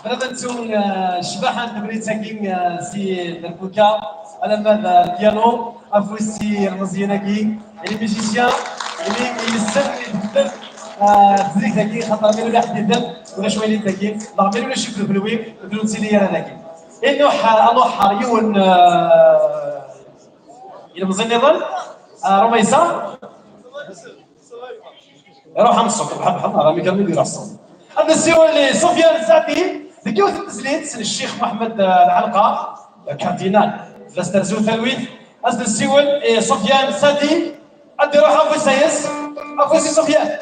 بغيت نسول الشباحه تبريتاكي سي دربوكا على ماذا ديالو افو سي المزيانكي يعني ميوزيسيان اللي يسر يبدل تزيك تاكي خاطر ميلو واحد يدل ولا شويه اللي تاكي لا ميلو شكل بلوي فلوتي لي انا تاكي انه حار يون الى مزيان يظل رميسه يروح عن الصوت بحال راه ميكرمي يدير الصوت هذا السيو اللي سفيان السعدي ذكيوت التسليت الشيخ محمد العلقه كاردينال فاسترزو ثلويث هذا السيول سفيان السعدي ادي روح افو سايس افو سي سفيان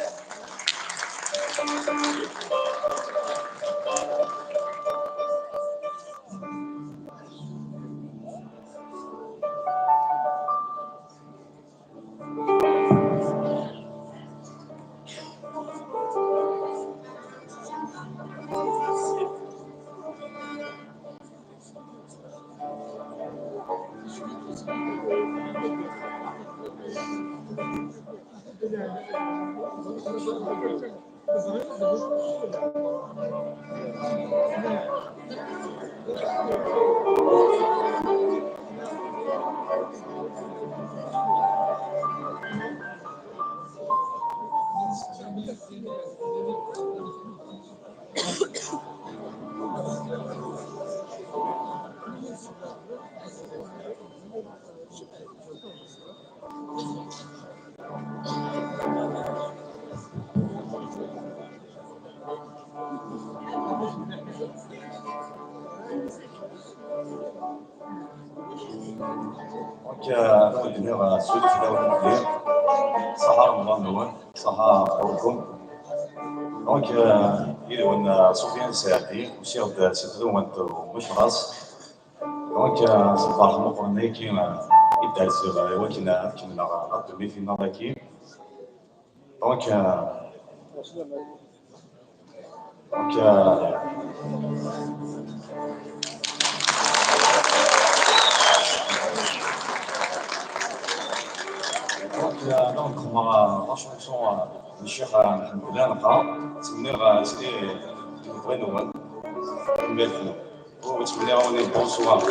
Donc, venir ceux qui doivent venir, صحة رمضان دون صحة أوركم. Donc, il y a Sofiane Serdi, aussi de cette zone de Mouchras. Donc, c'est par rapport à nous qui est sur le web qui n'a pas de méfie qui. Donc, donc, on va la chanson de Cheikh Mohamed Alqa, تسميها سي بغينا نبدلو وتسميها وني بونسوار في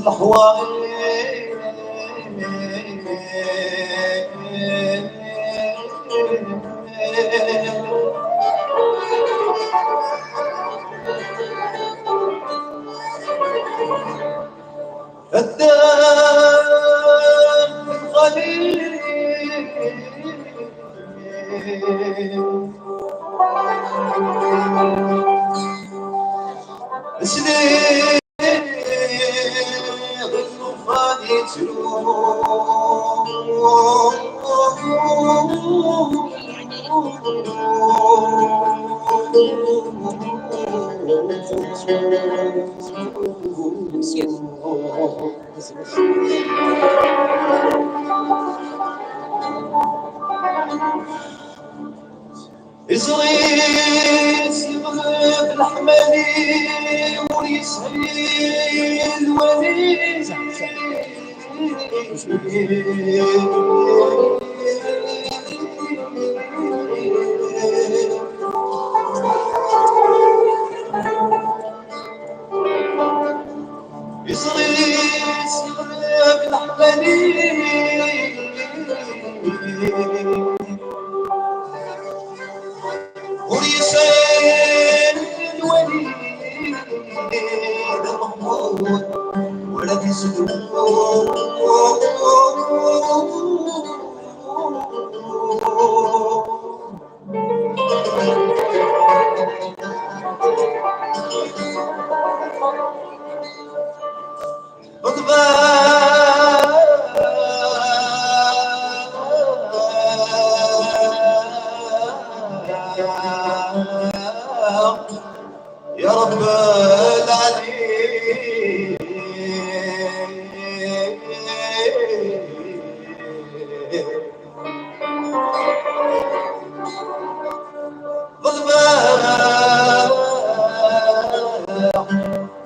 الحوار صغير صغير الحمالي ويسهل الوليد صغير صغير الحمالي وريسان الوليد محمود ولد يسلم يا رب العالمين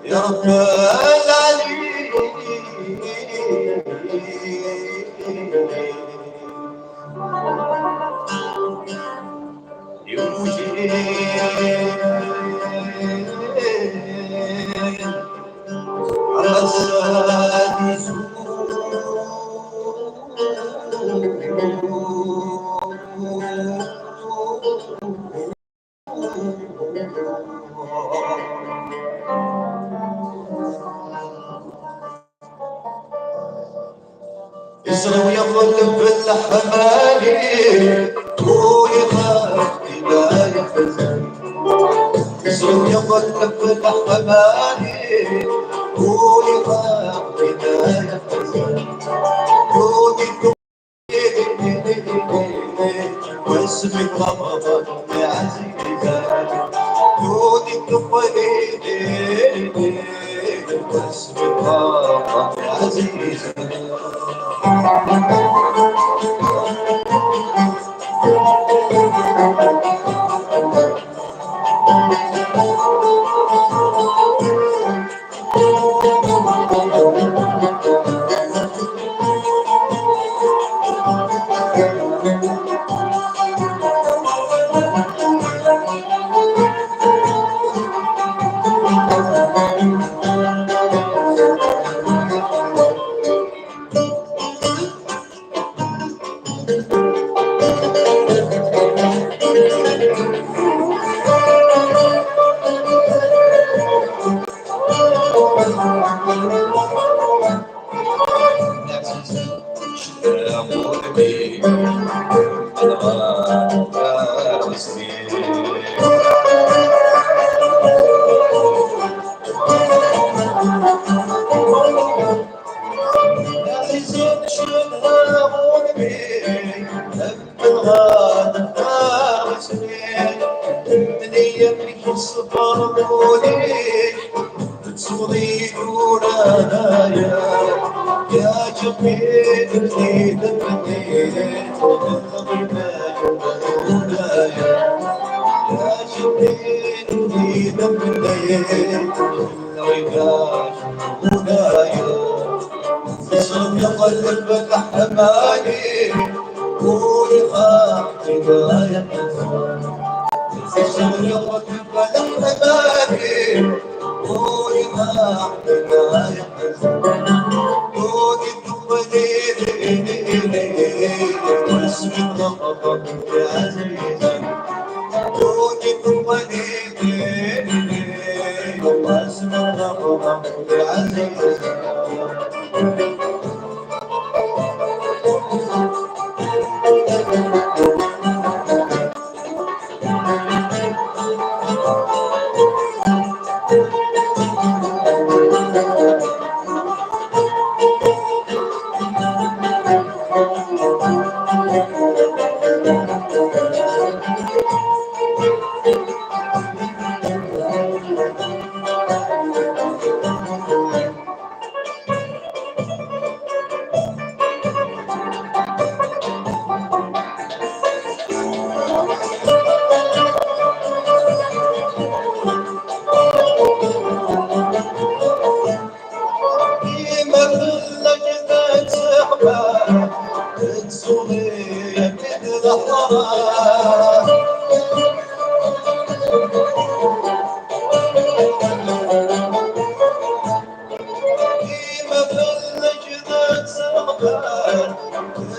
يا رب العالمين يسرى ويظل بالحمالي ويخاف إذا يفزع يسرى ويظل بالحمالي ويخاف إذا يفزع واسمك غضب يا عزيزة دودي تقليدي واسمك غضب يا عزيزة يا جميل جديد البنيت يا جميل جديد البنيت العقاش منايا صرت يقلب الحمالي ويخاف جبايا صرت يقلب الحمالي ويخاف جبايا واسمك غضب يا عزيزة دوني وليدي واسمك غضب يا عزيزة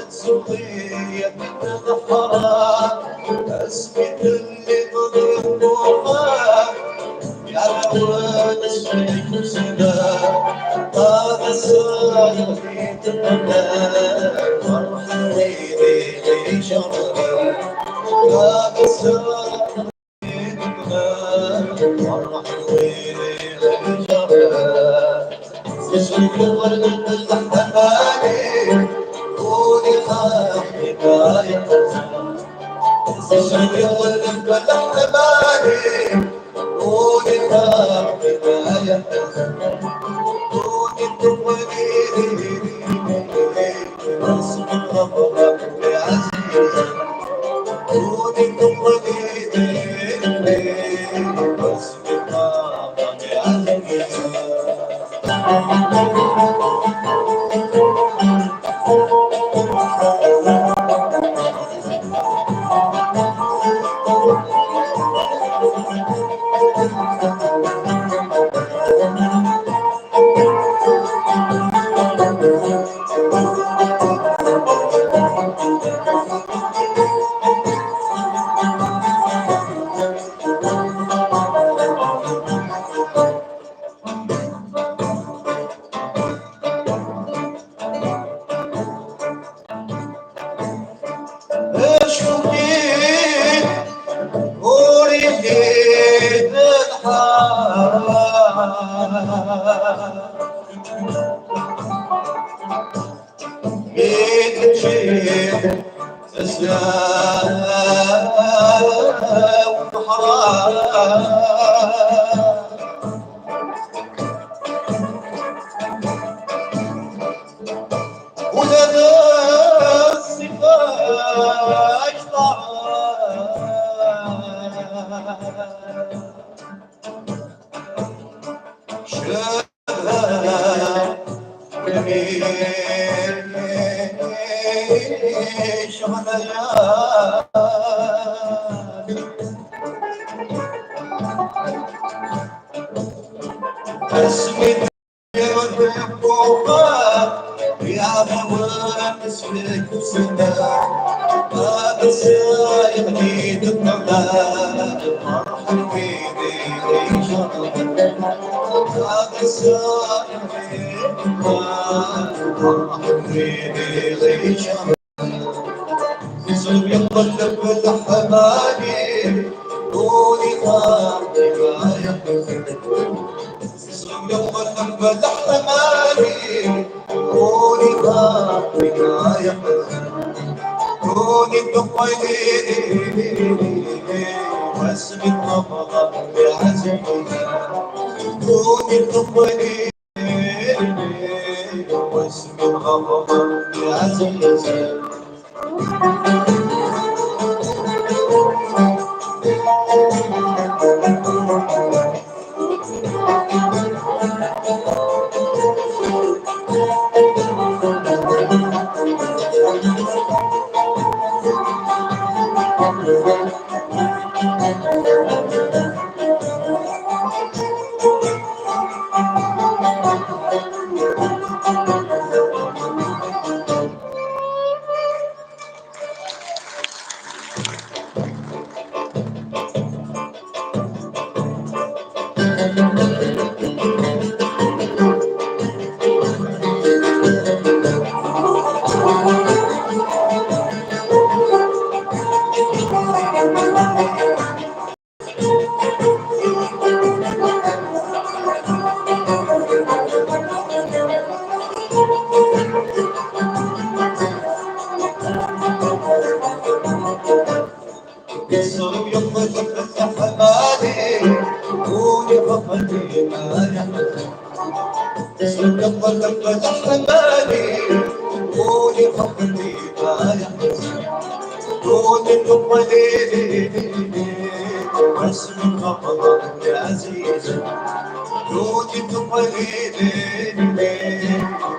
تسوقية الحرام اسكت اللي ضد يا لون الشيخ سلام هذا السؤال في تمام فرح ويلي شرم هذا السؤال في تمام فرح ويلي شرم تشوف ورد الحبايب قولي خاف حكاية تشوف ورد الحبايب قولي خاف حكاية قولي تقولي رسم الغضب بعزيز قولي تقولي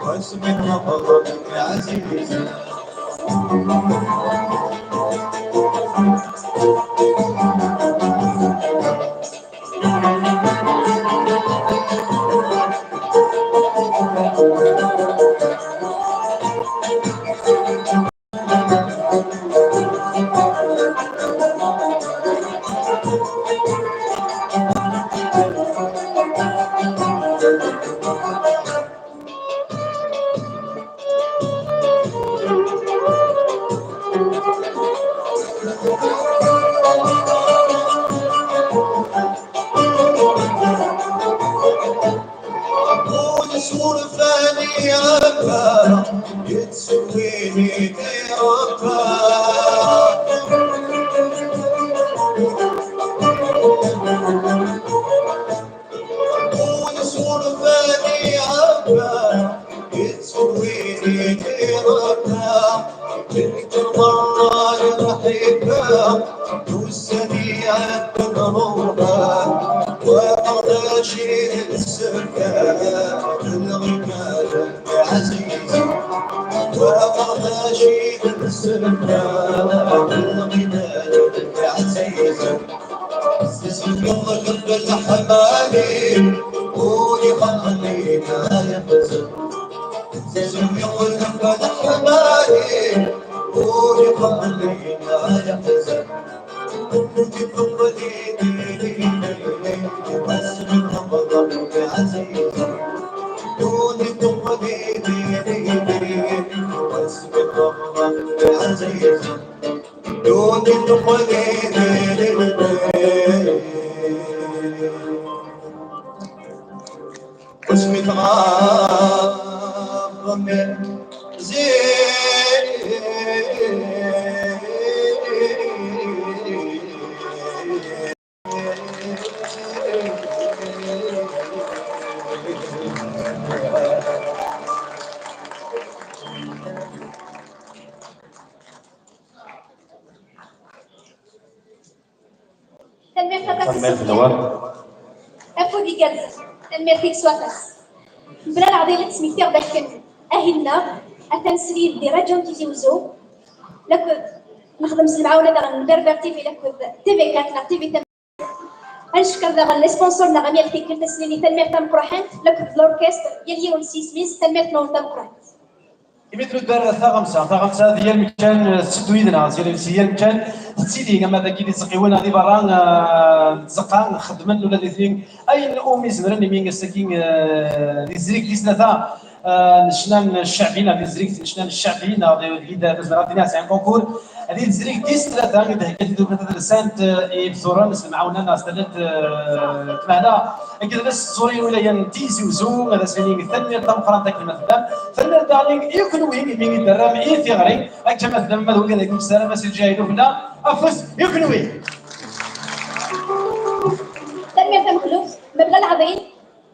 رسم الغضب بعزيز تنمية الدوام أفو دي جلسة تنمية فيك سواتس بلا العضيلة سميتيغ داكن أهلنا أتنسريد دي راجون تيزي وزو لك نخدم سلمعاونا دا نبربر تيفي لك تيفي كاتنا تيفي تنمية هنشكر دا لي سبونسور نا غامير تيكل تسليني تنمية تنمكروحين لك الأوركستر يلي ونسيس ميز تنمية نور تنمكروحين يمثلوا الدار ثغمسة ديال مكان سدويدنا ديال مسيال مكان تسيدي كما ذاك اللي تسقيونا هذه برا تزقا نخدمن ولا الاثنين اي امي زمرني مين ساكين لي زريك دي ثلاثه نشنان الشعبيين لي زريك نشنان الشعبيين هذه بزرات ناس عن كونكور هذه الزريك دي ثلاثه اذا كانت دوك ثلاث بزوران نسمع معاونا ناس ثلاث كمانا كذا ناس زورين ولا ينتيزي وزو هذا سنين ثاني تم قران ذاك المثلا ثاني دارين يكونوا وين مين الدرام في غري كما مثلا ما هو قال لكم السلام سير جايدو بلا افس يكونوا وين تنمية مخلوف مبلغ العظيم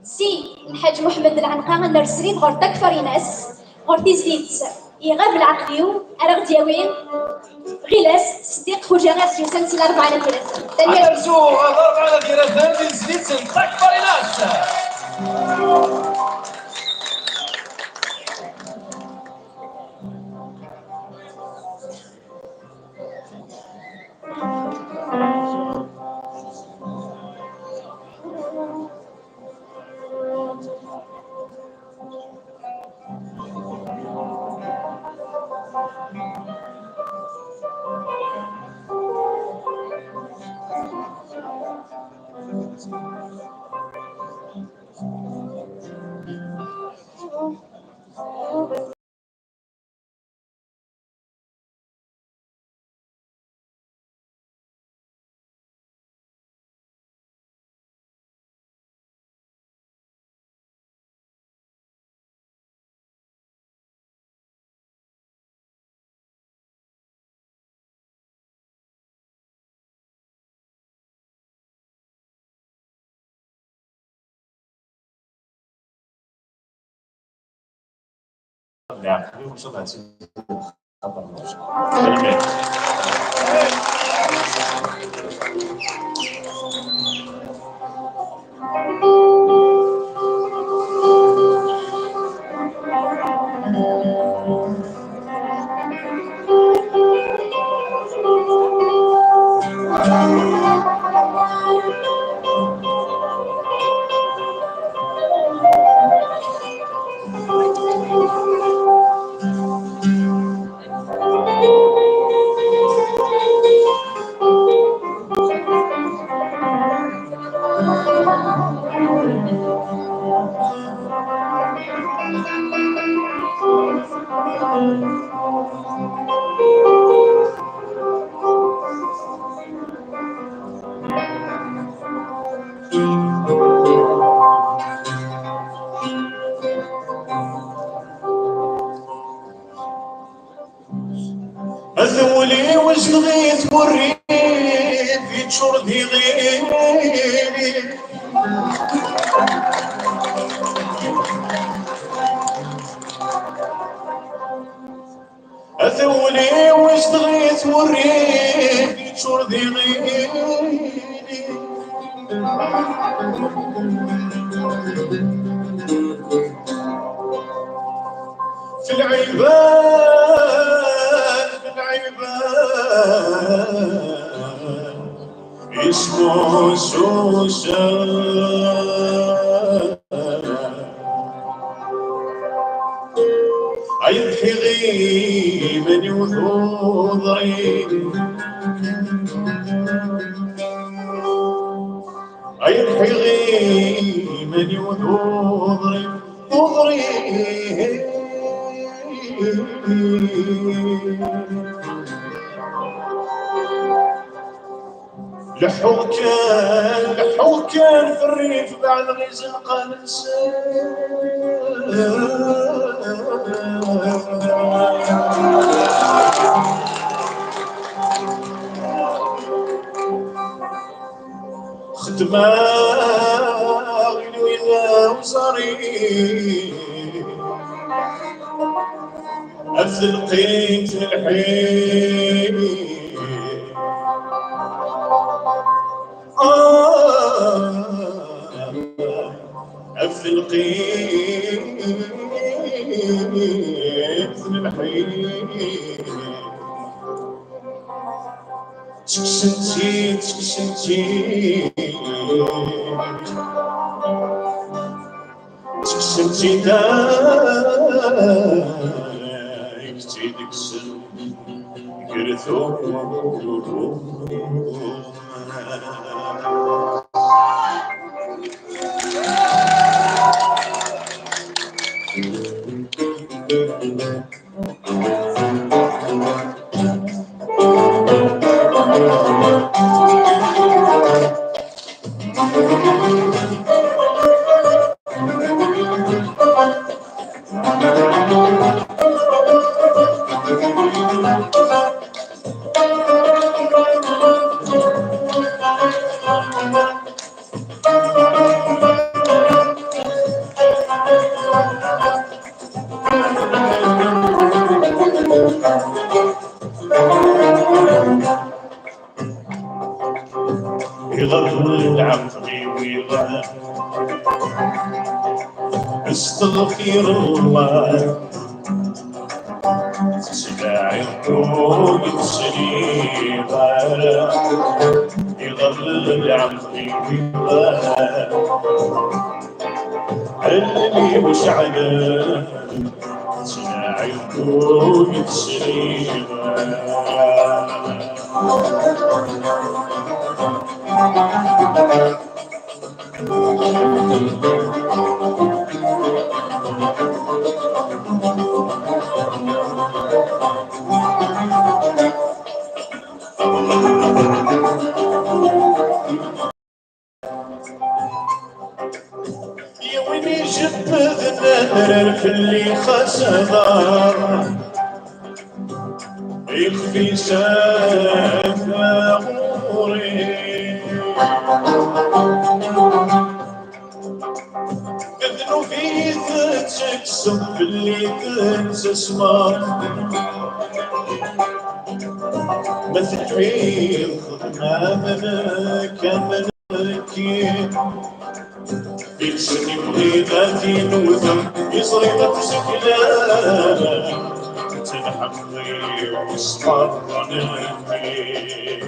سي الحاج محمد العنقا نرسرين غور تكفر ناس غور تيزيد يغاب العقليو أرغ دياوين غلاس صديق فوجاناس يسنسي الأربعة على ثلاثة تنمية مخلوف الأربعة على ثلاثة تيزيد تكفر ناس أذولي واش بغيت وريت يتشردي غيري أذولي واش بغيت وريت يتشردي غيري في العباد اسمه سوسن يضحي غيمني وثوضري يضحي غيمني وثوضري لحو كان في الريف بعد غزنقة خدمة غلوينا وصري أفل قيمة الحين أفل قيمة الحين تكسنتي دايك تيدكسن قرثو يغل عقلي ويغل استغفر الله تسمع الطوق تسريبا يغل عقلي ويغل اللي مش عقل تسمع الطوق تسريبا يا ويلي جبدنا في اللي خسر يخفي سافوري قدنو في تكسب اللي تنسى اسمار ما تحيل خدمة منك ملكي في سني بغيباتي نوثم يصري بسكلان تنحقي وصفر نلقي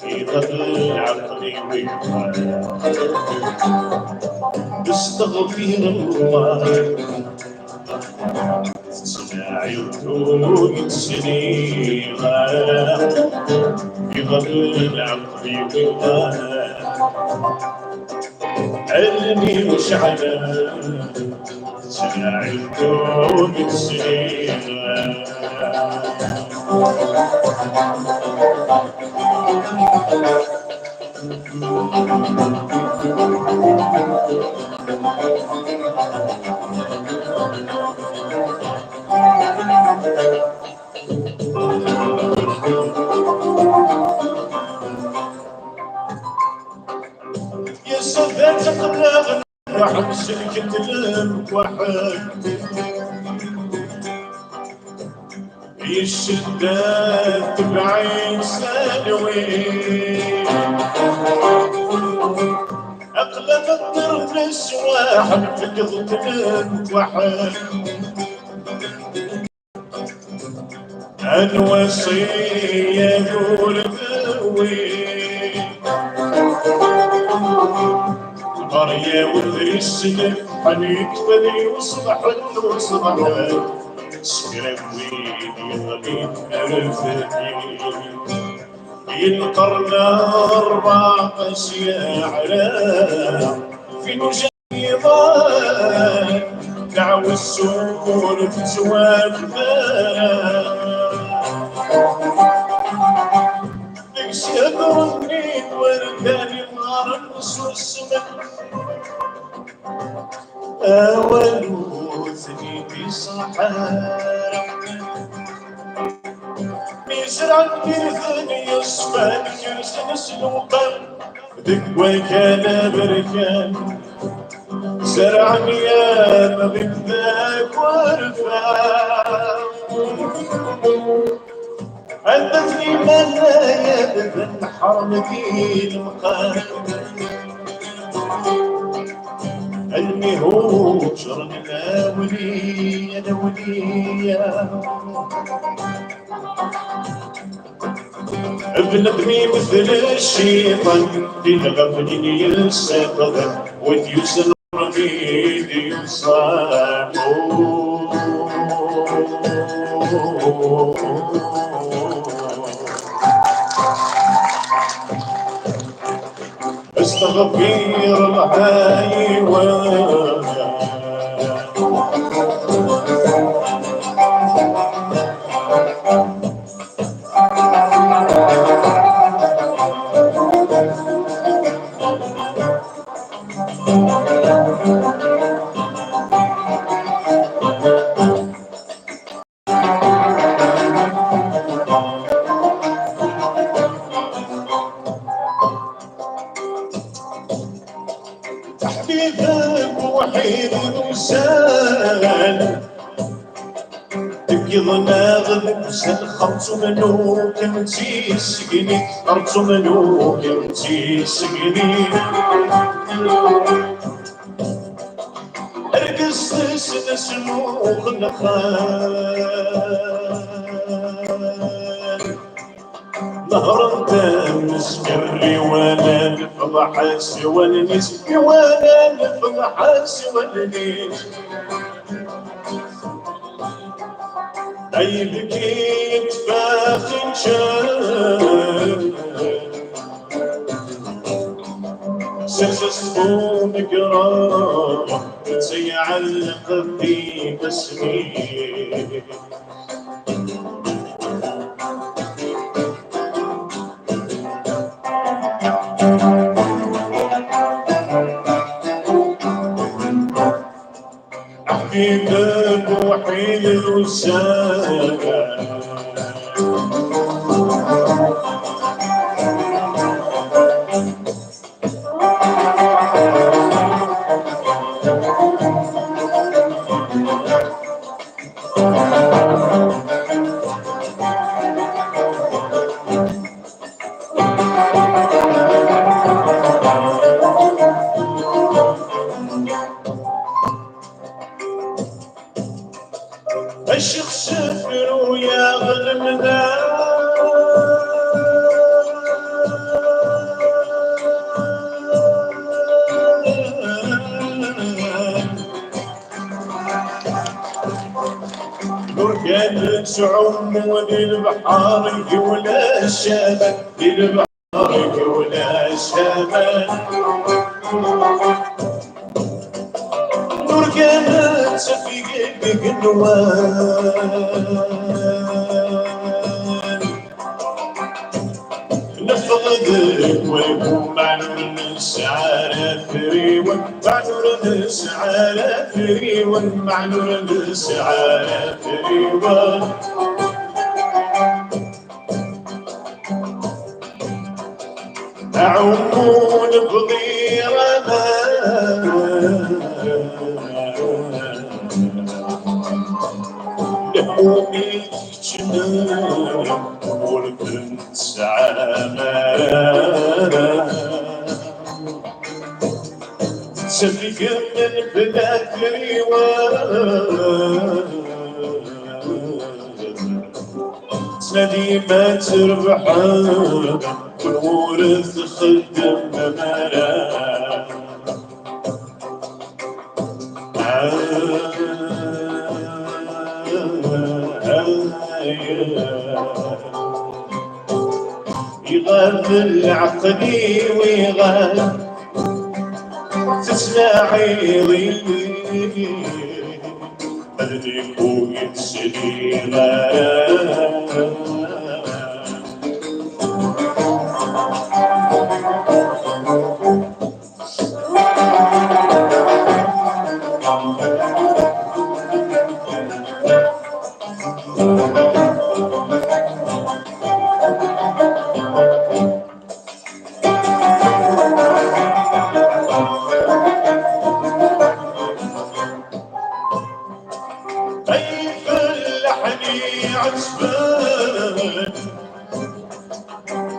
يضل عقلي ويقال استغفر الله تسمع عيون سنين في ظل العقل علمي وشعله عيون سنين يا سفات قبل واحد سلكت الوحد الشدات بعين سنوين أقلب الطرف واحد في قضة الوحد الوصية يقول ذوي قرية وذري السنة حنيت بدي وصبح وصبح سكربوي يغلي أرفدي القرن 14 على في نجيضان دعوى السور في زواج يقصدرني ورداني نار والسمن أولوثني في صحارى ميزرع كرثني يصفى كرسن سلوقا ذكوى كان بركان زرعني يا مغيب ذاك ورفاق عدتني من لا يبذل حرمتي المقام علمي هو شرن الأولية الأولية ابن ابني مثل الشيطان في الغفل يستيقظ وديوس الرميد يصاح استغفر الحيوان تحبيبك وحيد وسال تبيض ناغذ وسال خمس ملوك انتي سقني خمس ملوك انتي سقني ارقص سنسلوخ نخال نهر تامس كري وانا نفضح سوى النيس وانا نفضح سوى النيس اي بكيت فاخن شاب سلسل مقرار سيعلق في بسمي حبيبك وحيد الوسادة الشخص تعوم بالبحر ولا الشمال بالبحر ولا الشمال نور كانت في قلبك نوال نفقدك ويكون معلوم السعادة فريون معلوم السعادة فريون معلوم السعادة فريون أعومون بغير لحومي جنان والبنت سعامة سفك من بلاد ريوان سنادي ما تربح الورث خدم مرا يغاب العقلي ويغاب تسمعي بدك ويتسلي كيف اللحني عجبان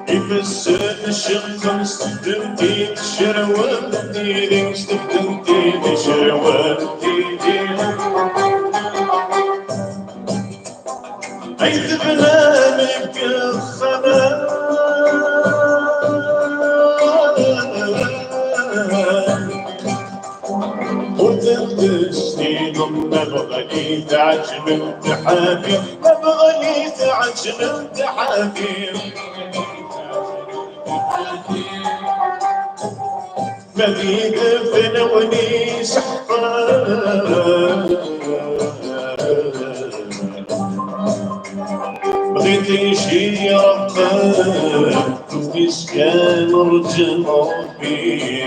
يفسد الشمس استخدمتي تشروتي استخدمتي تشروتي عيد بنامك الخمان وتدشتي ضمن بغني تعجب التحاكم بغني تعجب التحاكم مبيت فنوني سحقان بغيت شي ربان مسكان رجل ربي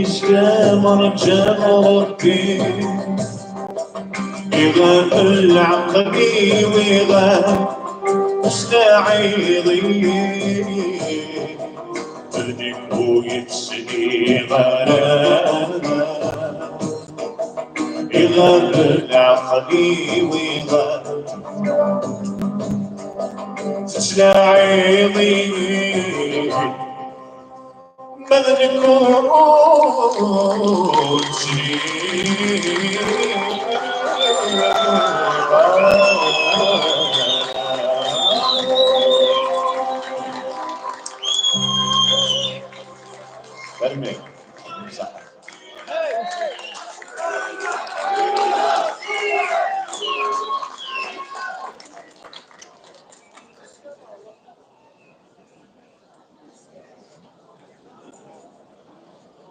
كشكام رجال ربي يغاب العقلي ويغاب مستعيضي بدك ويتسقي غرام يغاب العقلي ويغاب مستعيضي بدك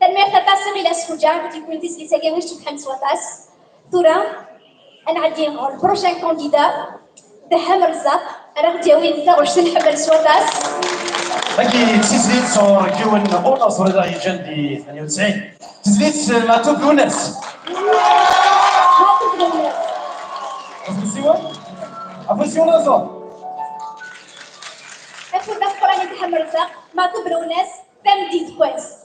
تنمية تتصل إلى الشجاع تكون تسلي ساقيوش تفهم سواتاس ثورة أنا عندي البروشان كانديدا دهم رزاق أنا غدي وين تا واش تنحمل سواتاس باقي تسليت صور كيون أولا صور دا يجندي 98 تسليت ما توب الناس أفو سيونا صور أفو دفع راني دهم رزاق ما تبرو ناس فم ديت كويس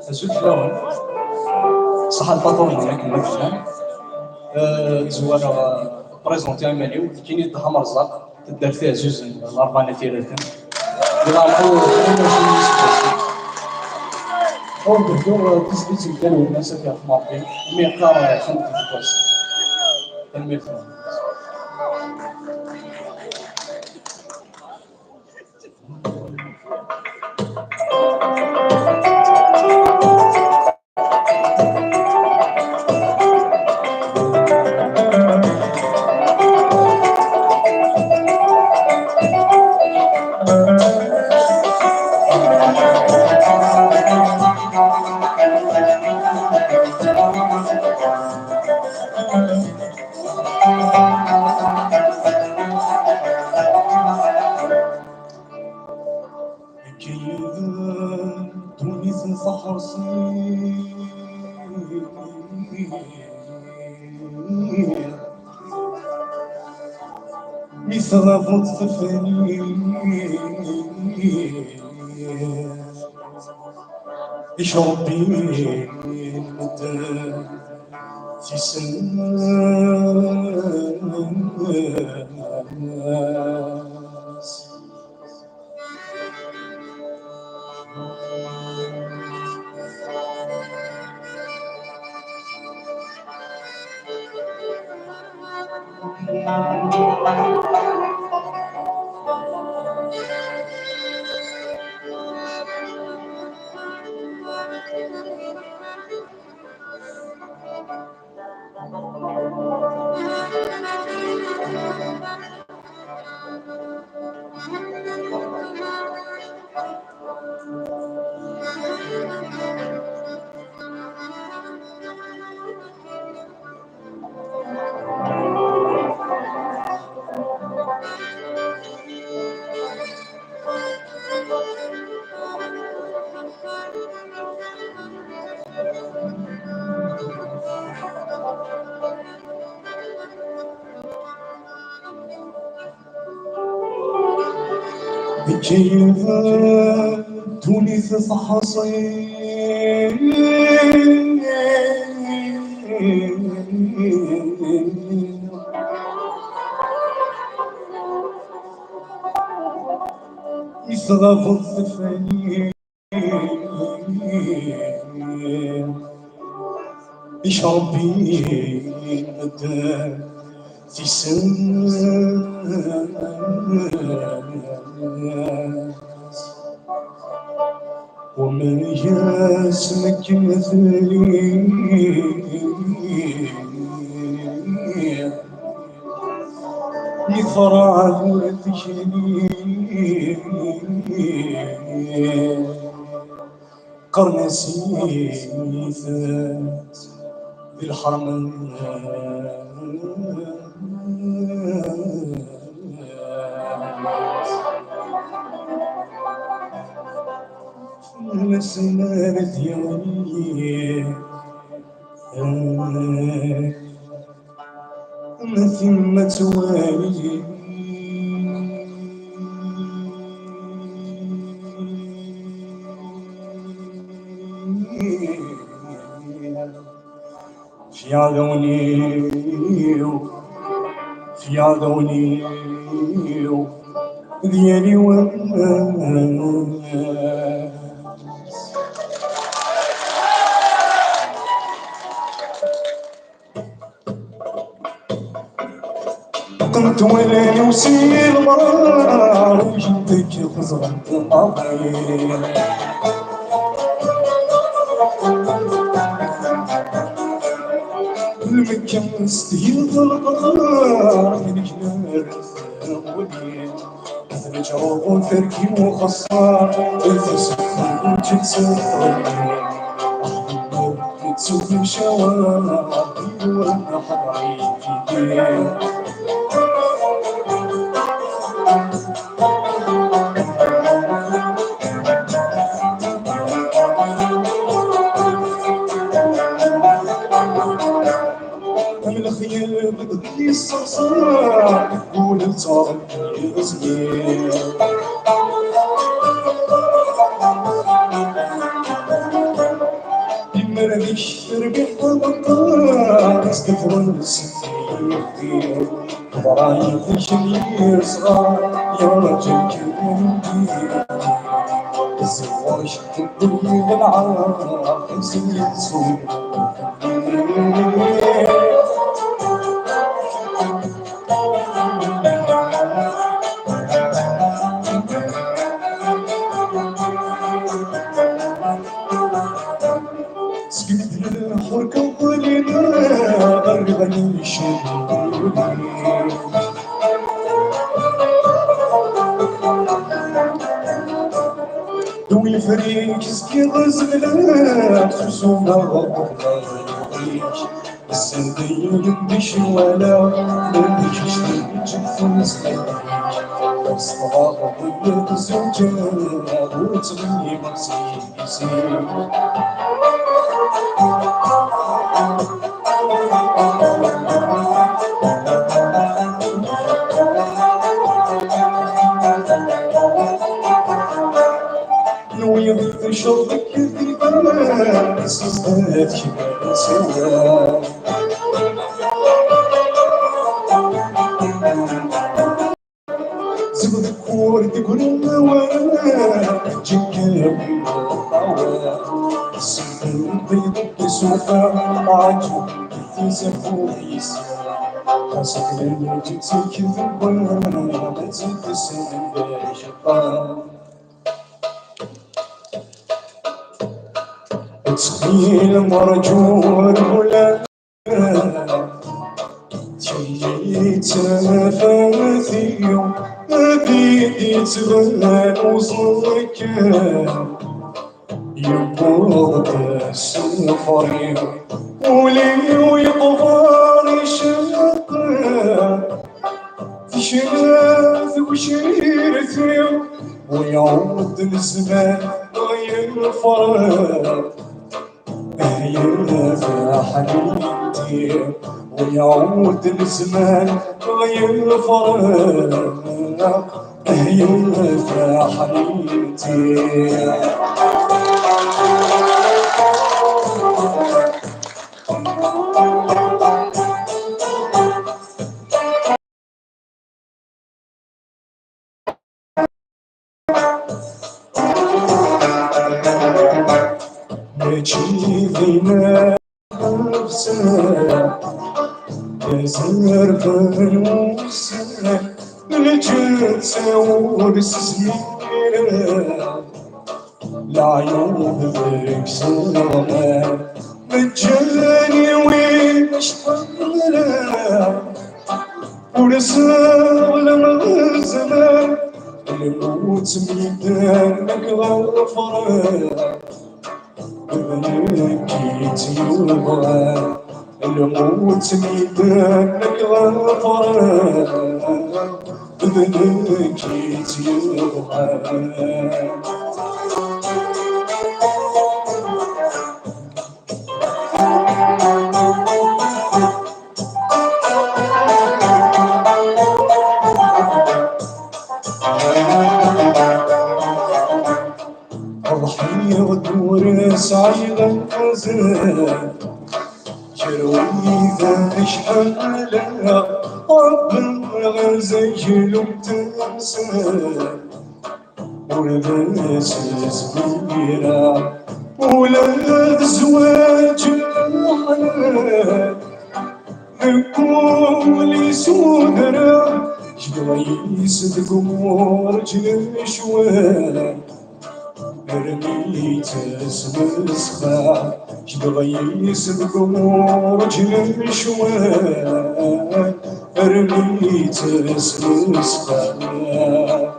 زوج لون صح الباطون ياك المفجان تزوار بريزونتي عمليو كاين يدها مرزق تدار فيها زوج الاربعه ثلاثه ديال العمر او بدور تثبيت الكلام والناس فيها في ماركين الميقار خمس كواس الميقار مثل الطفل يشرب المدى في سناس بكيف تونس صحصين يصغف الطفلين يشرب المدى في سناس وما يسمك مثلي يفرع وتجني قرنسي ذات بالحرم مسمار ديالي ما ثم توالي في عذوني في عذوني ديالي قمت ولاني وسير مرار وجدك خزرت القضية المكان استهيل القطار من جنار ولي رجعوا فركي وخصار إذا سكر وجلسة أحضر تسوق شوارع وانا حضعي في من الخيال بدي الصرصار يزمير يمرقش تربح بالمطار استفر السفير برايح شليل صغار يا رجل كبير الزواج تبني بالعار خمسين صوب سكت الحركة ولينا غربني شدودي دوي فريق سكي غزلات خصونا غضبناش السندي يدش ولا ملكش تجف نسلك الصغار ضيق زوجة وتغني مرسيسي ويض شوفك الدبان صدات كبار سوا زبد كور تقول النواه جنكب الطواه السفن بيض سوفا عجو تزفو يسا خاصك لما جيتك ذبان تزيد السنين بشطان تخيل مرجول ولا تجيت فاثي بيدي تبان وصلك يبوض السفر ولي ويطفر الشق تشاذ وشيرتي ويعود الزمان ينفرق يا حبيبتي ويعود الزمان ينفرق يا حبيبتي نجيبنا نفسنا يزهر بالموسم الجنس والسزميرة العيون ذيك سلامة مجاني ومشطرة ورسال من زمان الموت ميدانك غفرة بنكيت يوما الموت ميدانك غفرة بنكيت يوما أضحي ودور سعيدا حزان جروي ذا شحالة رب الغزيل وتنسان ولباس صغيرة ولاد زواج الحلال نقول سودرا جوايس القمور رجل شوال رميت اسم الصباح جوايس القمور رجل شوال رميت اسم الصباح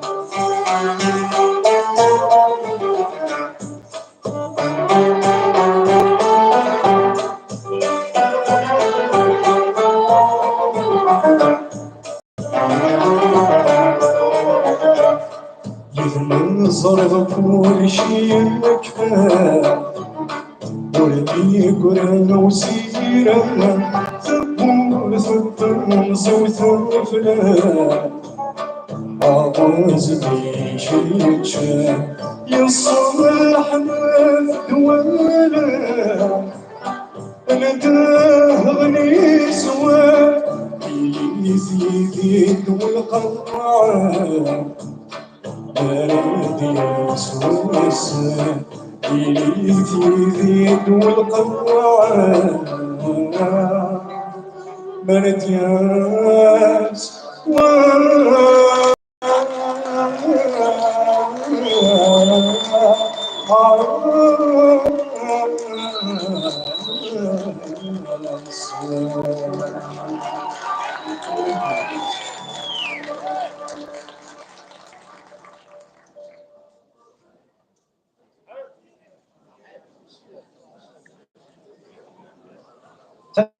ينظر كل شي مكفاه ولدي قرن وسيرة ثبون ثبون زوث فلان غازني شيتشان يصلح ما في دوالة ندهغني سوا يزيد والقرار بلدي سوسة يزيد والقرار بلدياس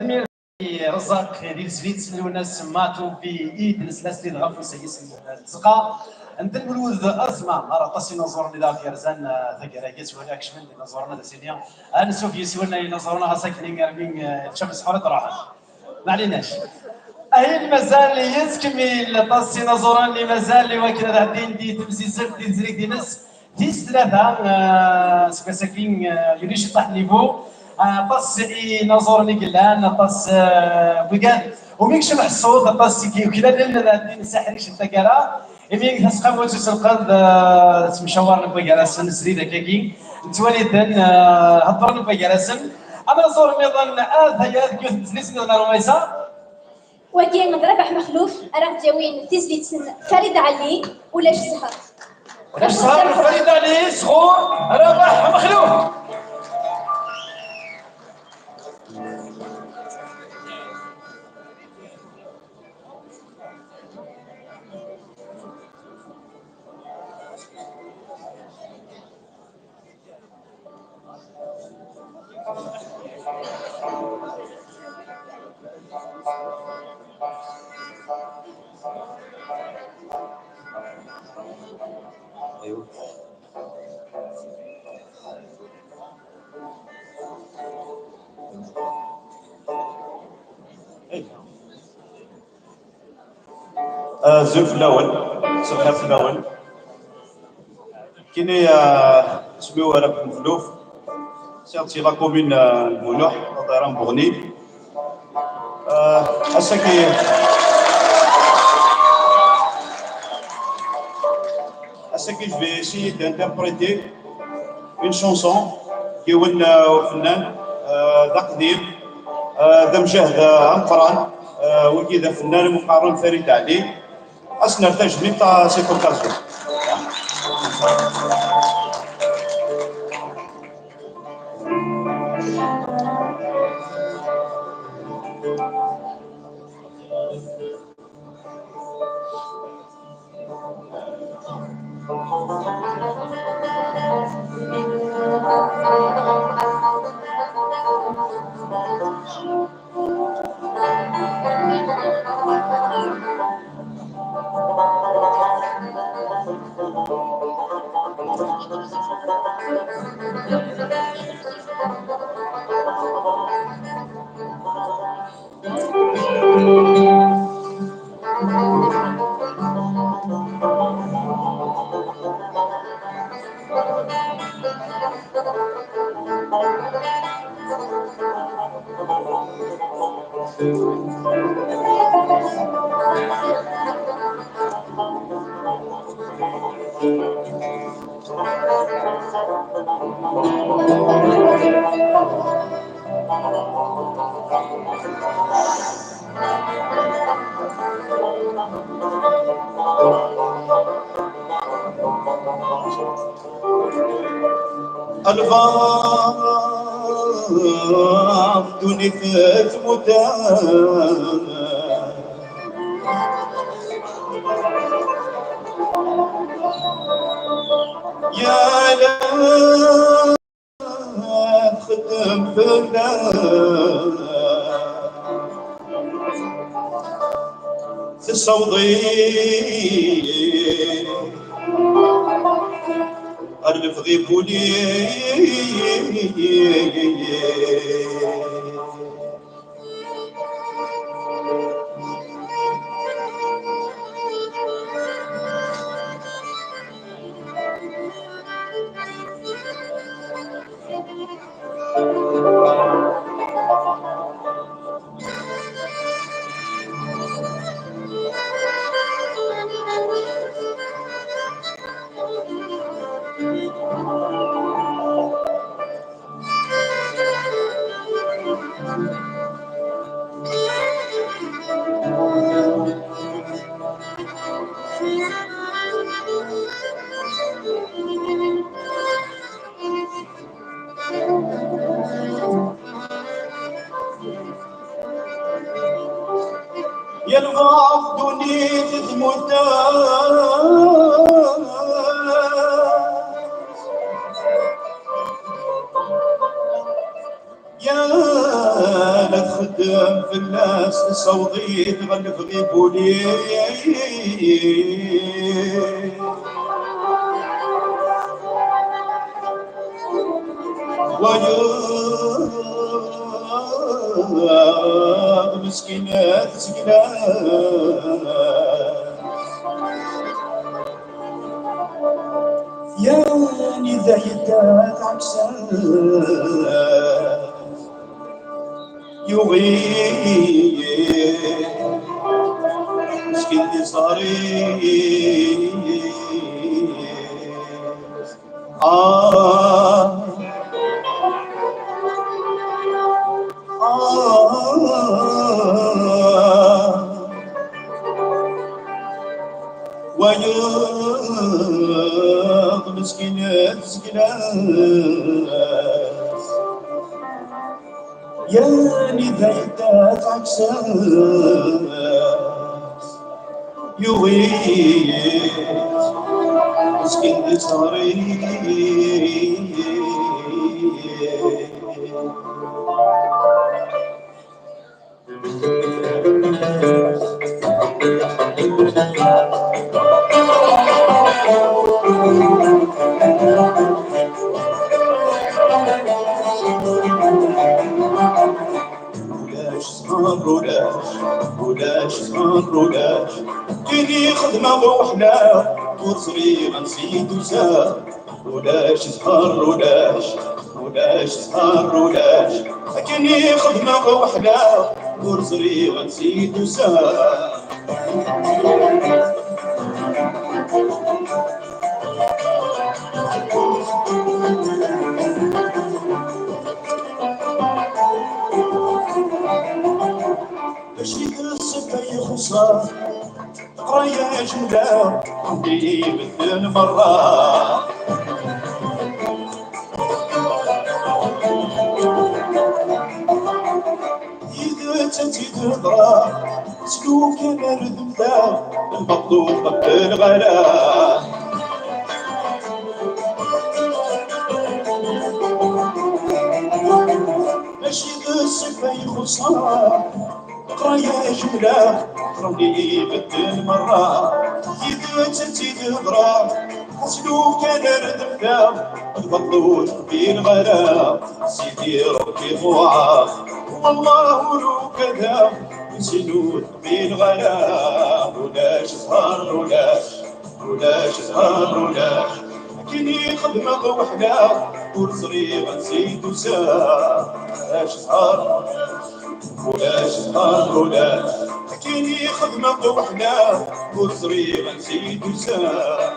تمير رزاق ديال سفيت الناس ماتوا في ايد السلاسل اللي غفوا سيس التزقا عند المولود ارزما راه طاسي نزور اللي دار يرزان ثقراكيت ولا كشمن اللي نزورنا داسينيا انا سوف يسولنا اللي نزورنا ساكنين قربين تشمس حرط راح ما عليناش اي مازال اللي يتكمل طاسي نزوران اللي مازال اللي واكل هذا الدين دي تمزيزر دي زريك دي ناس تيس ثلاثه ساكنين يريش يطلع نيفو طاس نزورني قلان طاس بقال وميكش محصود طاس كذا لان الدين الساحري شد كرا يمين تسقى وتسلقد تمشاور بقراسن سريده كاكي نتوالدن هضرن بقراسن انا نزور ميضان هيا كيف تزليس من رويسا ودي ربح مخلوف راه جاوين تزليت فريد علي ولا الزهر ولا الزهر فريد علي صغور ربح مخلوف زوج في الاول سمحنا في الاول كيني سميو ربح مخلوف سيرتي لا كومين المولوح دايره بوغني اساكي je vais essayer d'interpréter une chanson qui est الفنان ذا قديم ذا مجاهد أنقران وكذا فنان مقارن فريد علي أسنى ارتاج ميتا سيت اوكازيون الغاب دوني فات مدام يا لا خدم فنان في الصوضي ألف غيبوني يلغى دنيا تموت يا لا تخدم في الناس تصوضي تغلف غيبولي ويا مسكينات سكنات يا ندى يدات عكسات يغيب مسكين دي صاري وياض مسكينات سكنات يا نديتات عكسات يويت مسكين دي صاري ولاش صبر ولاش ديني خدمة وحنا وصغير نسيت وسام ولاش سهر ولاش سهر ولاش كني خدمة وحنا وصغير نسيت وسام باش يكسب اي خسارة قرايا جملة عمري مثل مرة إذا تنتي تهضرا سلوك أنا ردمتا المطلوب قبل الغلا باش يكسب اي خسارة قرايا جملة روني بدل مرة إذا تنتي تهضرا سلوك أنا ردمتا المطلوب بالغلا سيدي ربي ضعاف والله لو كذا نسينو بالغلا ولاش سهر ولاش سهر ولاش كيني خدمة وحدة ورزقي نسيت وسام ولاش سهر ولاش كيني خدمة وحدة ورزقي نسيت وسام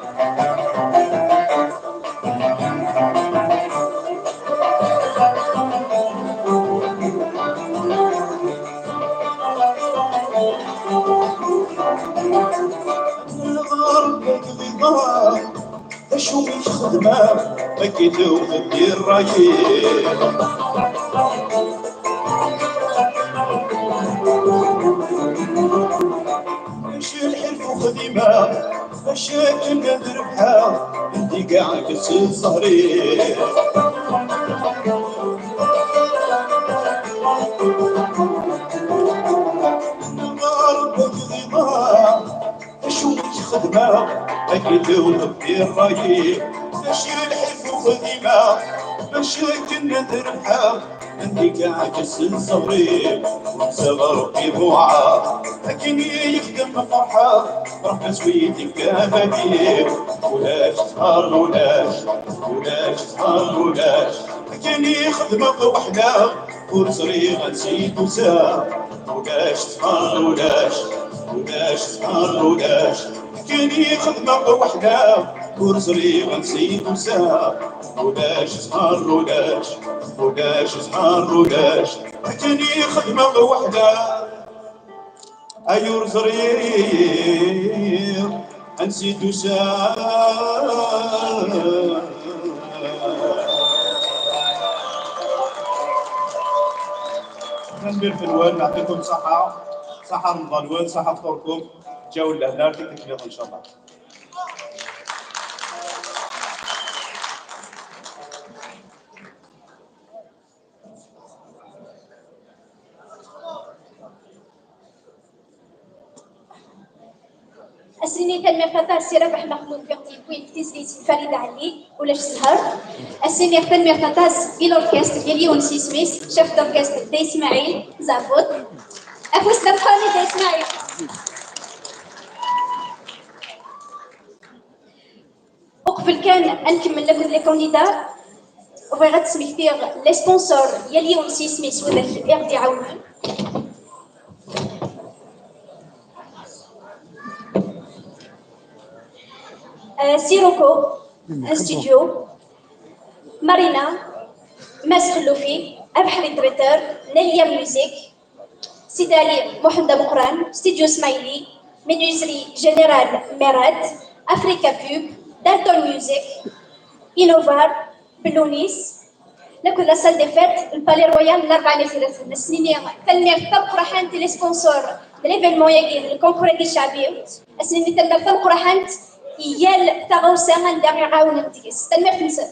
شو مش خدمة بكيت وخدي الرايق ماشي الحلف وخدمة مشاكل ندربها انتي قاعد كسل صهري نهار بكذي شو مش خدمة أكيد وخدي الرايق ماشي الحلف وخدمة مشاكل ندربها عندي قاعد كسل صغير صغر في ضوعة لكن يخدم فرحة رح سويتي كافاتير ولاش سهر ولاش سهر ولاش لكن يخدم بوحدة ورصريغ نسيت وسام ولاش سهر ولاش سهر ولاش لكن يخدم بوحدة ورصريغ نسيت وسام ولاش سهر ولاش سهر ولاش لكن يخدم بوحدة أيور زرير نسيت وسام نمبر في الوال نعطيكم صحة صحة رمضان صحة فطوركم جاوا لهنا تكليف ان شاء الله. السنين تنمية فتاة سي ربح محمود بيغتي كوين تيزليت فريدة علي ولا السهر. السنين تنمية فتاة بالأوركستر ديال يونسي سميث شيف دوركستر دي إسماعيل زافوت أفوس دفخاني دي إسماعيل. وقبل كان نكمل لكم لي كونديدا وبغيت تسمي فيه لي سبونسور ديال يونسي سميث وذاك يغدي يعاونهم. سيروكو استوديو مارينا ماس خلوفي أبحري دريتر ناليا ميوزيك سيدي علي محمد مقران استوديو سمايلي مينيزري جنرال ميراد أفريكا بوب دالتون ميوزيك إنوفار بلونيس لكل لا سال دي فيت البالي رويال الأربعة اللي ثلاثة السنين تلمير طبق راحان تي لي سبونسور ليفينمون ياكين الكونكور دي الشعبي السنين تلمير طبق راحان يال تغوصا عندها يعاون الديس تلمير تنسى.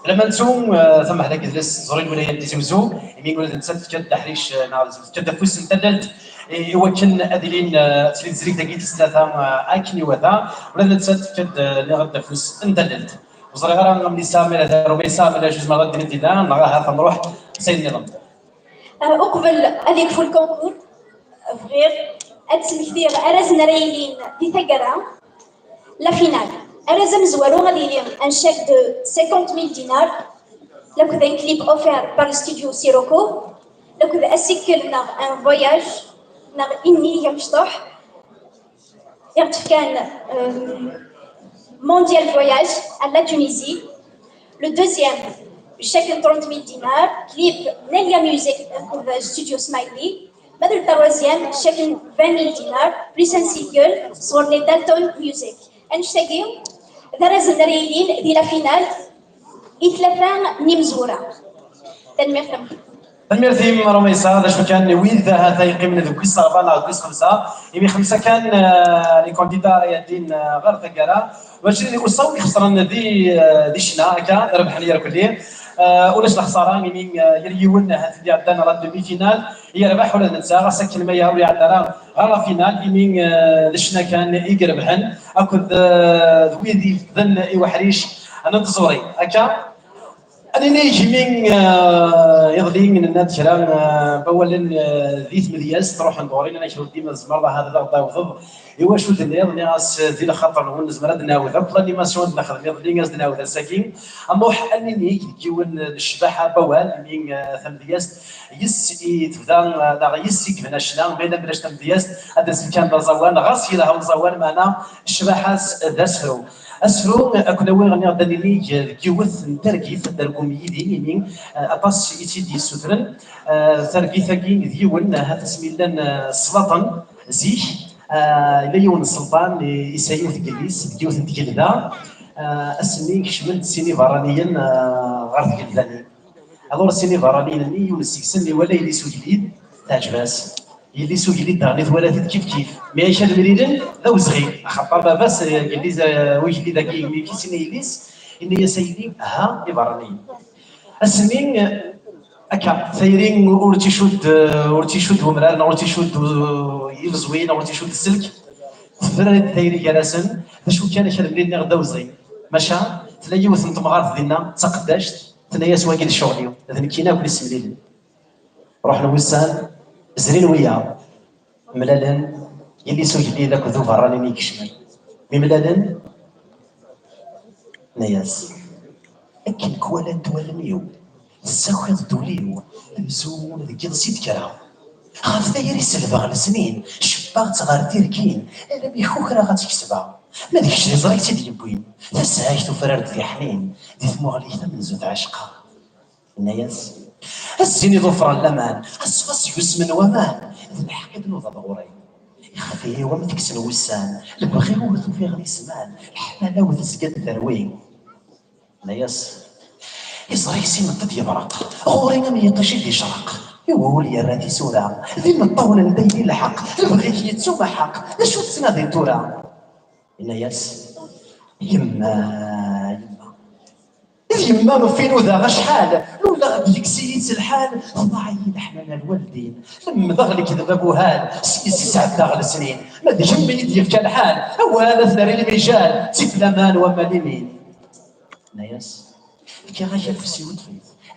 لما نسوم ثم هذاك الجلس زورين ولا يدي تمزو يمين ولا تنسى كد تحريش نعرف كد فوس متدلت يوكن ادلين تلي زريك دقيقه ثلاثه اكني وذا ولا تنسى كد نغد فوس متدلت وزري غير من سامي لا رومي سامي لا جوج مرات ديال الديدان نراها نروح سيد النظام اقبل هذيك في الكونكور فغير اتسمي كثير ارزنا رايلين دي تاكرا لا فينال ارزم زوارو غادي لي ان شيك دو 50000 دينار لو كذا كليب اوفير بار ستوديو سيروكو لو كذا اسيكلنا ان فواياج نغ اني يا مشطوح يعرف كان مونديال فواياج à la Tunisie. Le deuxième chèque de 30 000 dinars clip Nelia Music pour le studio Smiley. Le troisième chèque de 20 000 dinars plus un single sur les Dalton Music. نشتاقي درز الريلين دي لا فينال إثلاثة نمزورة تنمية تنمير ثيم رميسا هذا شو كان وين ذا هذا يقيم من ذوك كيس 4 كيس 5 يمي 5 كان لي كونديدا يدين غير ثقاله باش اللي وصل خسرنا دي شنا هكا ربح لي كليه ولاش الخساره يمين يريون هذه اللي عندنا راه دومي فينال هي ربح ولا ننسى غاسك كلمه يا ولي عندنا غير فينال يمين لشنا كان يقربحن اكو ذوي ذي ذن اي وحريش انا تصوري هكا أنا نيجي من يضلي من الناس كلام بولا ذيث ملياس تروح ندورين أنا شرود ديما الزمرة هذا ضغط وضب إيوا شو دنيا يضلي ناس ذي الخطر ون الزمرة دناوي ذا بلاني ما شو ناخذ يضلي ناس دناوي ذا ساكين نروح أني نيجي كيون الشباحة بوال من ثمدياس يس تبدا لا يس كيف نشنا بين بلاش ثمدياس هذا سكان بزوان غاسي لها وزوان معنا الشباحة ذا سرو أسرو أكون وين غني غداني كيوث نتركيف دركم يدين يمين أباس يتيدي السفرن تركيث كين ديون هذا سميلان سلطان زيك ليون السلطان يسايوث جليس ديوث تجلدا اسمي كشمل سيني فرانيا غير تجلداني الور سيني فرانيا ني يونس لي ولا يلي سوجليد تعجباس يلي سوق يلي دارني ولات كيف كيف ماشي المريدن ذو صغير خاطر باباس قال لي ويجي ذاكي مي كيسني يليس اني يا سيدي ها يبرني اسمين اكا ثيرين ورتي شود ومران ورتي شود يلزوين ورتي شود السلك فرد ثيري جلسن شو كان شاد مريدني غدا وزغي مشى تلاقي وثن طمغات ديالنا تقداشت تنايا سواقي الشغل اذن كي ناكل السمليل رحنا وسان زرين ويا ملالن يلي سوي لي ذاك ذو فراني مي كشمل ملالن نياس اكل كوالا توالميو الساخذ دوليو المزون ذيك نسيت كرا خاف داير يسلفها على سنين شباغ صغار تيركين انا بيخوك راه غتكسبها ما ديكش اللي زريتي ديال بوين فسايت وفرارت في حنين دي ثموغ لي من زود عشقه النياس السيني ظفر اللمان الصفص يسمن ومان الحقيد نوض ضغوري يخفي وما تكسن وسان البغي وثو في غني سمان الحمالة وتسقد ذروين نياس يصري سيمة يبرق غورينا ما يطيش اللي شرق يقول يا راتي سورة ذي مطول نديني الحق بغيت يتسوم حق شو تسنادي تورا ياس يما يما فين ذا شحال لولا غديك سيت الحال ضاعي حنان الوالدين لما ضغلك ذباب وهال سيسي سعد داغل سنين ما دجم يديك الحال هو هذا ثري الرجال سيف الامان وما لمين ناياس كي غايا في سيوت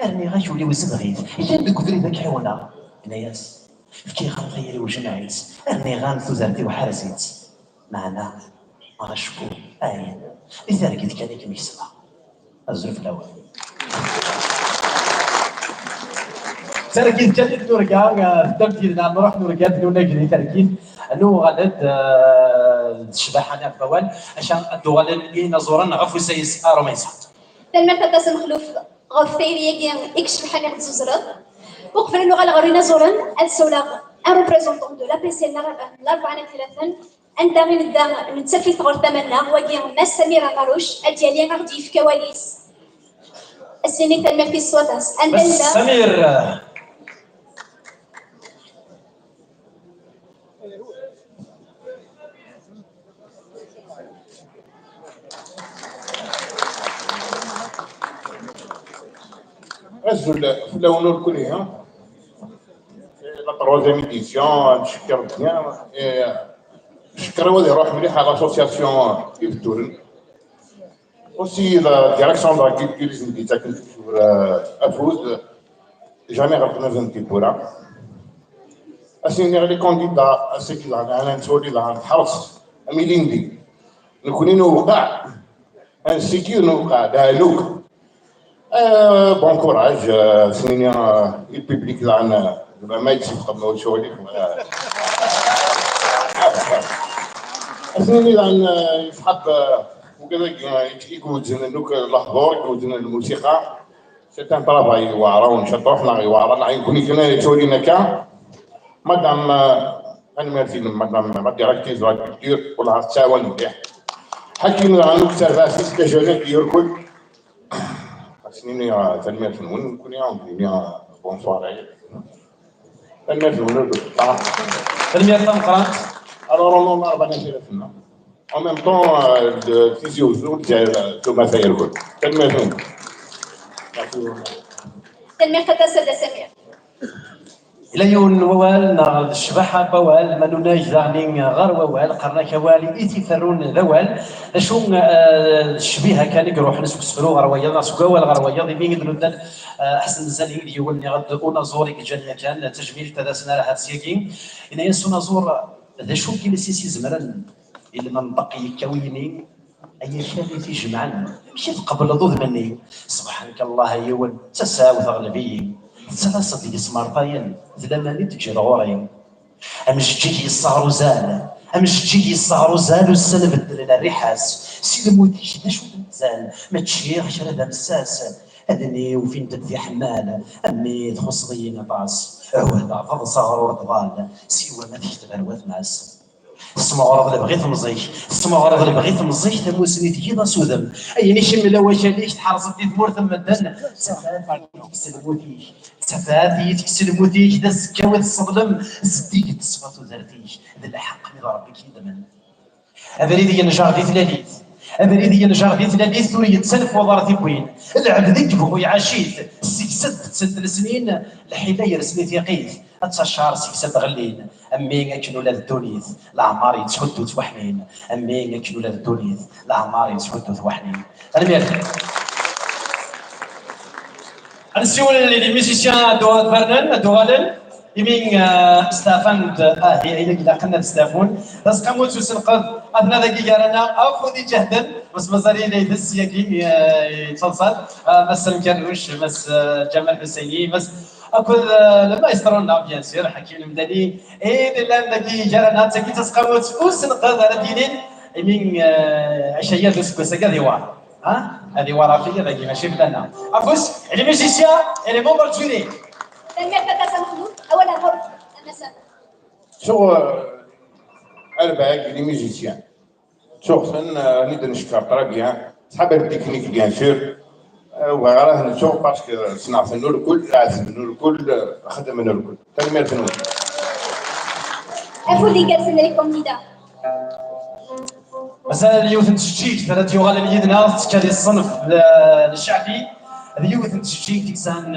ارني غايولي وزبغيت الا بكدري ذاك حيونا ناياس كي غنغيري وجمعيت ارني غانثو زرتي وحرزيت معنا غنشكو اين لذلك إذا كان يكمل يسمع الظروف الأول تركيز كان نوركا تبديلنا نروح نوركا نجري تركيز انه غلد الشباحه انا فوال عشان الدوغالين إينا زورنا غفو سيس اروميسا تلمت تاس مخلوف غفيري يجي اكشف حاجه تزرد وقفنا انه غالغرينا زورن السولا ان ريبريزونطون دو لا بي سي الاربعه ثلاثه انت غير الدار نتسفي ثغر ثمننا وكي الناس سميره ماروش اديالي غادي في كواليس السنين تلمت في الصوتاس انت سمير رجل في اللون الكلي لا تروازيام ايديسيون نشكر مزيان نشكر ولي روح مليح على لاسوسياسيون كيف تورن aussi la direction de la culture qui est toujours à Fouze, jamais représenté pour là. أسيني الكانديدا أسيكي أنا نسولي لها حرص أميليندي نكوني نوقع نسيكي نوقع دالوك بون كوراج سنين الببليك لعنا ما يتسبق من شغلي أسيني لعن يسحب وكذلك يقودنا نوك الأخبار يقودنا الموسيقى سيت ان طرافاي واعره ونشطو حنا واعره نكون كنا تولينا كا مادام انا ميرسي مادام ما ديريكتيز لا كولتور ولا تساوى مليح حكينا عن اوبسيرفاسيون كجونيك يركض سنين تنمية فنون نكون يا بونسوار تنمية فنون تنمية فنون قرات alors on a organisé le film en même temps le physiologie ديال توماس يركض تنمية فنون تنمية تتسد سمير إلى يون ووال الشباحة بوال منوناج ذانين غار ووال قرنا كوالي إيتي فرون ذوال شون الشبيهة كان يروح نسوك سفرو غرويا نسوك ووال غرويا ضمين يدلون أحسن زالين اللي يولني غد أونا زوري كجانيا كان تجميل تداسنا لها سياكين إن ينسونا زور ذا شو كي نسيسي زمران اللي منطقي كويني أي شيء في جمعنا مشيت قبل ضوض مني سبحانك الله يول تساوث أغلبي ثلاثة ديال سمارطاين ذلماني تجي غورين أمش تجي الصغر زال أمش تجي الصغر زال والسنة بدل الريحاس سيد موتيش دا شو تزال ما تشي عشرة دا مساس أذني وفين تدفي حمال أمي تخص ضينا باص عوهدا فضل صغر ورطبال سيوا ما تكتب الوث ماس اسمع غرض اللي بغيت مزيك اسمع غرض اللي بغيت مزيك تموسني تجي سودم اي نشم لو شاليش تحرصت في ثمور ثم الدن سفاتي تكسل موتيش دا السكاوي الصظلم زديك تصفات وزرتيش هذا الحق من ربك يدمن أبريدي نجار في ثلاثيث أبريدي نجار في ثلاثيث ثوري يتسلف وضارتي بوين العبد ذكبه يعاشيت سكسد ست سنين الحيلة يرسمي ثقيث أتشار سكسد غلين أمين أكن ولاد الدونيث العمار يتحدوا توحنين أمين أكن ولاد الدونيث العمار يتحدوا توحنين أنا مالك نسيول لي ميوزيسيان دوغالن يمين ستافند هي إلا قلنا ستافون بس قاموت وسنقذ أثناء ذاك قالنا أخذي جهدا بس مزاري لي بس يجي يتصل بس الكروش بس جمال حسيني بس أكل لما يسترون بيان سير حكيم المدني إيه اللي ذاك جارنا تكي تسقموت وسنقذ على دينين يمين عشية بس هذه واحد ها هذه ورافية ذاك ماشي بلنا أفوس لي ميوزيسيان لي ممبر جوري تنمية تتسمخلو أولا غرف المسافة شو أربعة لي ميوزيسيان شخصا نقدر نشكر طرا بيان صحاب التكنيك بيان سور وغيره نشوف باسكو صنع فنو الكل عازف فنو الكل خدم منو الكل تنمية الفنون. Afro-Legal les candidats. مساء اليوث نتشجيك ثلاث يوغال اللي يدنا تكالي الصنف الشعبي اليوث نتشجيك تكسان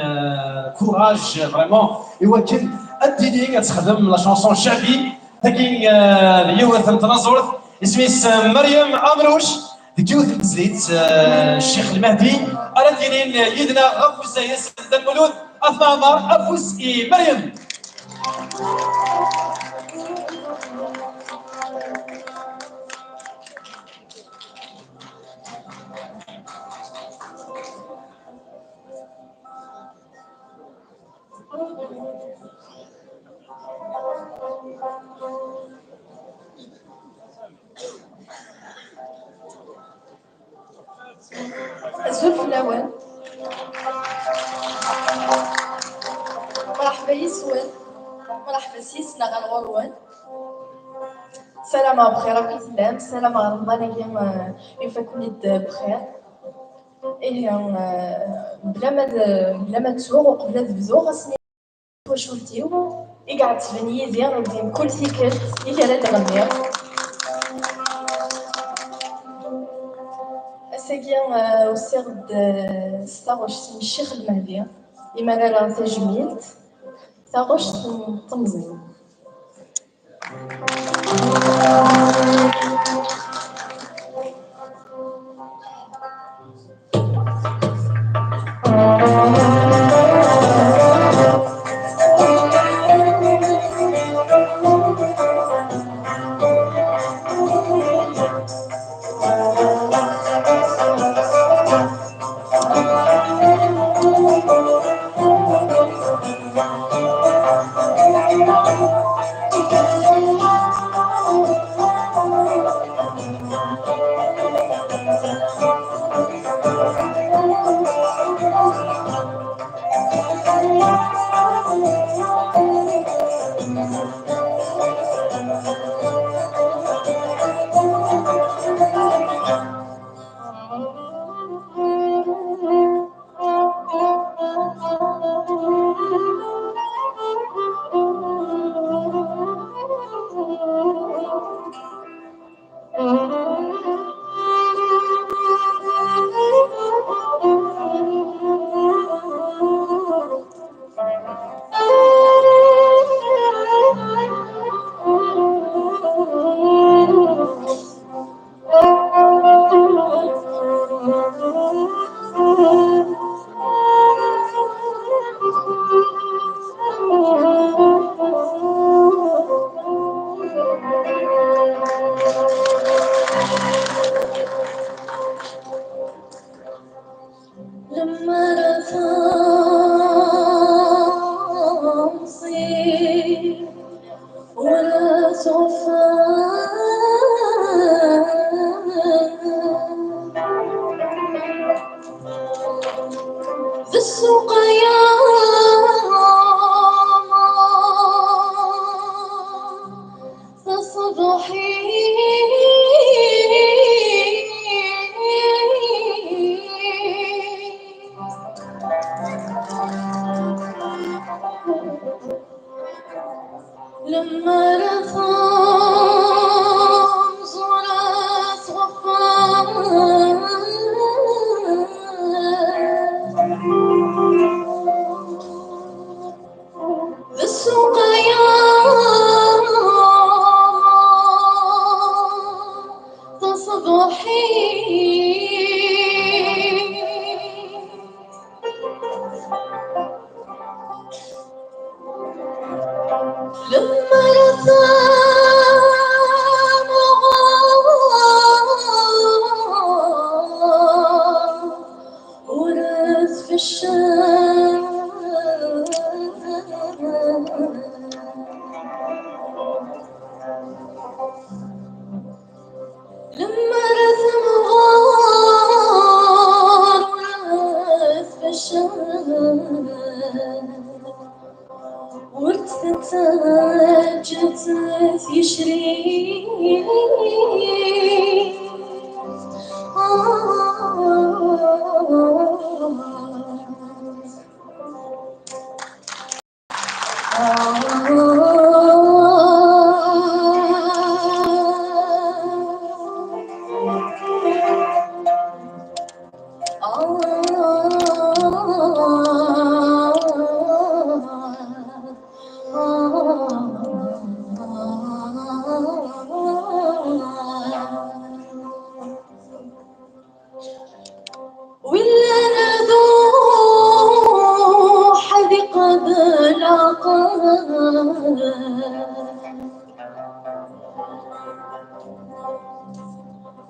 كوراج فريمون يوكل الديني تخدم لا شونسون الشعبي تاكي اليوث نتنظر اسميس مريم عمروش اليوث نتزليت الشيخ المهدي على الدينين يدنا غفوس ياسر المولود أثمامر أفوس مريم. الزول في الأول مرحبا يسوان مرحبا سيسنا غنغروان سلامة بخير راكي سلام سلامة رمضان كيما يفكوني بخير إيه بلا ما تسوق وقبل تبزو خاصني وشولتيو قاعد تبني زين وديم كل سيكل يجي تغني ساكين وسيرد ستاغوش الشيخ المهدي إما لا تجميلت ستاغوش تنظيم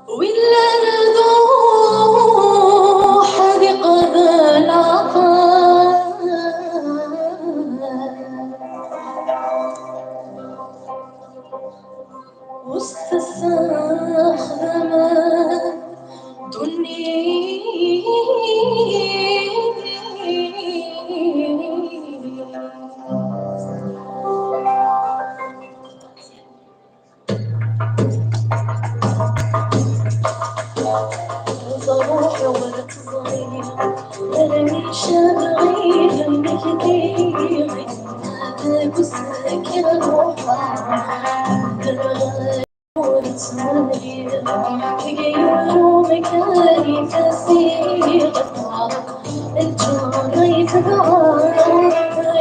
ولا ذو حديقة العطاء واستخدمت روحي ولد صغير أنا شبعين منك كثير هذا قصتك يا روحي وتصير يقولوا مكاني تسير الجار يتبعر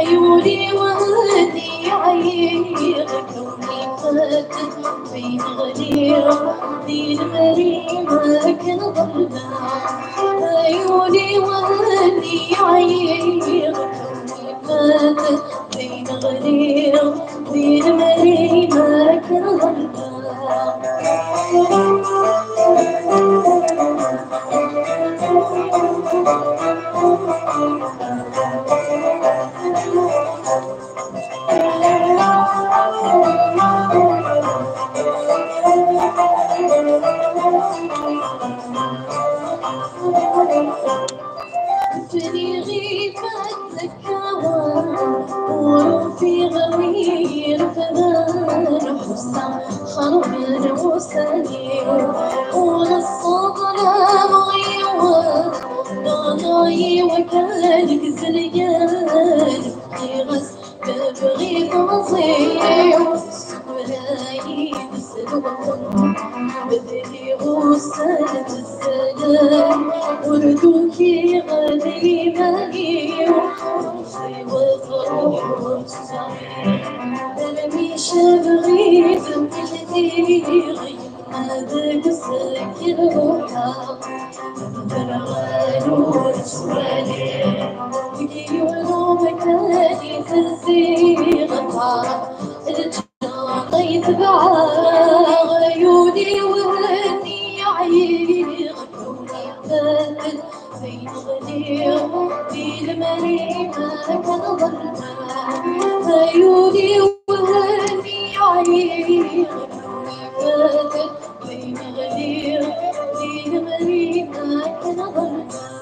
عيوني وهدي عيق كوني فاتت بين غدير بين مريمك نظرنا عيوني وهدي عيق كوني فاتت بين غدير بين مريمك نظرنا تريغي فتذكرها وفي غوير فذان حسن خربان وسليم ونص ظلام غيوان ضناي وكانك زليان غيغس ببغي فمصير ولاي بسلوم بدري غسالة السلام وردوكي غالي مالي وفي وفروح وتصعير ألمي شبغي ذنبي كثير هذا قصك روحا فرغان ورسولي بقي ولو مكاني تزيغ الطارق الجار يتبعى عيوني وهدي عيق كوني فاتت بين غدير بين مريمك نظرنا عيوني وهدي عيق كوني فاتت بين غدير بين مريمك نظرنا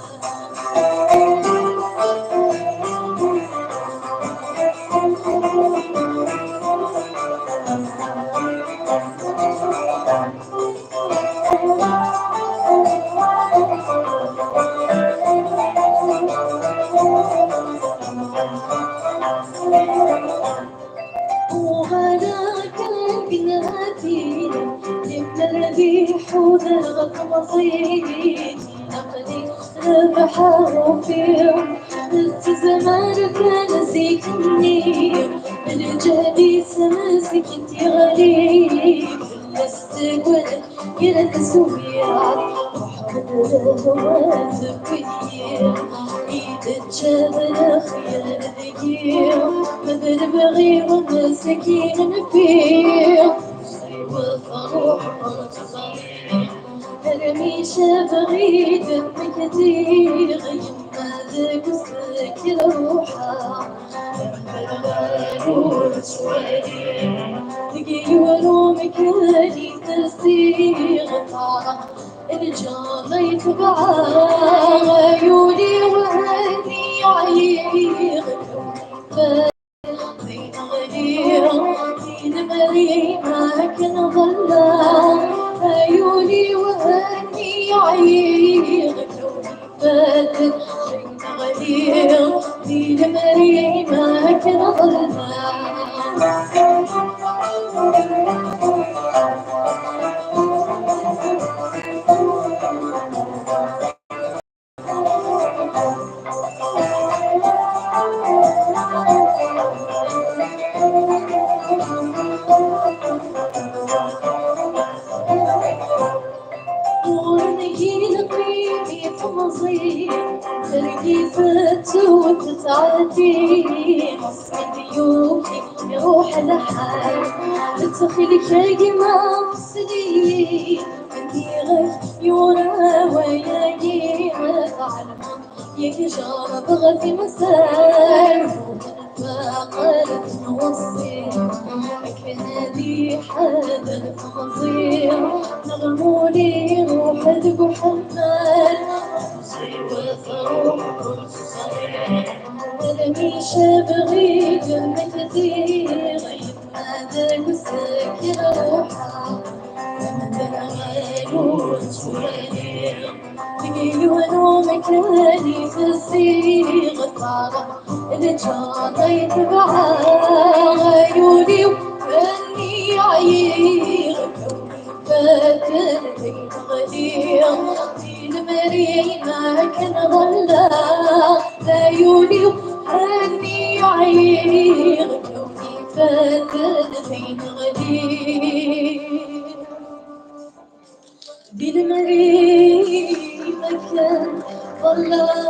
حوذر مصيري نقدي بحار فيهم الزمان كان زيكني من جهدي سمسك انت غريب لست ولد يرتسويات وحمد هوات بكير ايد الجبل خيال ذكير مدر بغي ومسكين فيه وفروح وتصغير أرمي شبغي دمك كثير ماذا قصدك روحا فرغان شوالي بقي ولو مكاني تسيغ طارق الجار يتبعى عيوني وهدي عيق بين غدير بين مريمك نظلام عيوني وهدي عيق كوني فاتت بين غدير بين مريمك نظلام وتتعدي اسمي ديوكي يروح لحال تدخلك يا جماعة عندي غير يورا وياكي غفعل يكشر بغفي مسار فقالت نوصي كان لي حدا مصير نغمولي روحك وحمال وفروح صغير مش بغي جنتي غير هذا مسكر روحه ونوم مكاني في الصيغ الطارة الجارة يتبعها عيوني واني عيغ كوني فاتن بين غدير في المريمة كان ظلا عيوني واني عيغ كوني فاتن بين غدير بالمريض كان والله